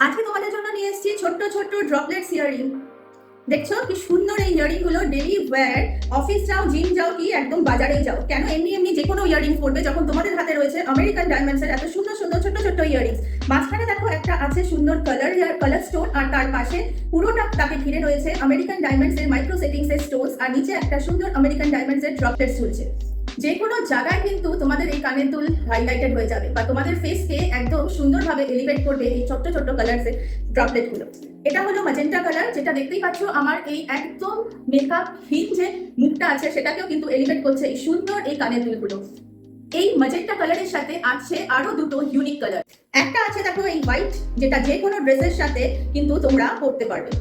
আজকে তোমাদের জন্য নিয়ে এসেছি ছোট্ট ছোট্ট ড্রপলেটস ইয়ারিং। দেখছো কি সুন্দর এই ইয়ারিং গুলো, ডেলি ওয়্যার, অফিস যাও, জিম যাও, কি একদম বাজারে যাও, কেন এমনি এমনি যে কোনো ইয়ারিং পরবে যখন তোমাদের হাতে রয়েছে আমেরিকান ডায়মন্ডস এর এত সুন্দর সুন্দর ছোট্ট ছোট্ট ইয়ারিংস। মাঝখানে দেখো একটা আছে সুন্দর কালার স্টোন, আর তার পাশে পুরোটা তাকে ঘিরে রয়েছে আমেরিকান ডায়মন্ডস এর মাইক্রো সেটিংস এর স্টোনস, আর নিচে একটা সুন্দর আমেরিকান ডায়মন্ডস এর ড্রপলেটস ঝুলছে। যে কোনো জায়গায় কিন্তু তোমাদের এই কানের দুল হাইলাইটেড হয়ে যাবে বা তোমাদের ফেসকে একদম সুন্দরভাবে এলিভেট করবে এই ছোট্ট ছোট্ট কালারসের ড্রপলেট গুলো। এটা হলো ম্যাজেন্টা কালার, যেটা দেখতেই পাচ্ছ আমার এই একদম মেকআপহীন যে মুখটা আছে সেটাকেও কিন্তু এলিভেট করছে এই সুন্দর এই কানের দুলগুলো। এই ম্যাজেন্টা কালারের সাথে আছে আরো দুটো ইউনিক কালার। একটা আছে দেখো এই হোয়াইট, যেটা যে কোনো ড্রেসের সাথে কিন্তু তোমরা পরতে পারবে,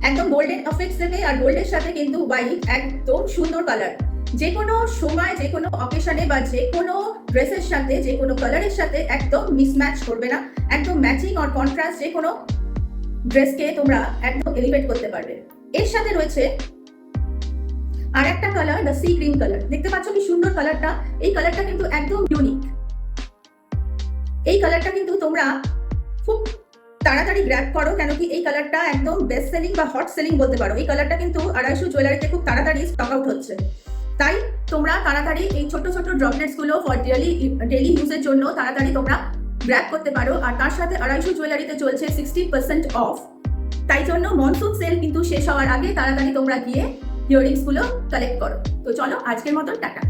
একদম গোল্ডেন এফেক্টস দেবে, আর গোল্ডের সাথে কিন্তু হোয়াইট একদম সুন্দর কালার। যে কোনো সময়, যে কোনো অকেশনে বা যে কোনো ড্রেসের সাথে, যে কোনো কালারের সাথে একদম মিসম্যাচ করবে না, একদম ম্যাচিং আর কন্ট্রাস্ট যে কোনো ড্রেসকে তোমরা একদম এলিভেট করতে পারবে। এর সাথে রয়েছে আর একটা colour, the sea green colour. দেখতে পাচ্ছ কি সুন্দর কালারটা, এই কালারটা কিন্তু একদম ইউনিক। এই কালারটা কিন্তু তোমরা খুব তাড়াতাড়ি গ্র্যাব করো, কেন কি এই কালারটা একদম বেস্ট সেলিং বা হট সেলিং বলতে পারো। এই কালারটা কিন্তু 250 জুয়েলারিতে খুব তাড়াতাড়ি স্টক আউট হচ্ছে, তাই তোমরা তাড়াতাড়ি এই ছোট ছোট ড্রপলেটস গুলো ফর ডেলি ইউজের জন্য তাড়াতাড়ি তোমরা গ্র্যাব করতে পারো। আর তার সাথে 250 জুয়েলারিতে চলছে 60% অফ, তাই জন্য মনসুন সেল কিন্তু শেষ হওয়ার আগে তাড়াতাড়ি তোমরা গিয়ে ইয়াররিংস গুলো কালেক্ট করো। তো চলো আজকের মতো টাটা।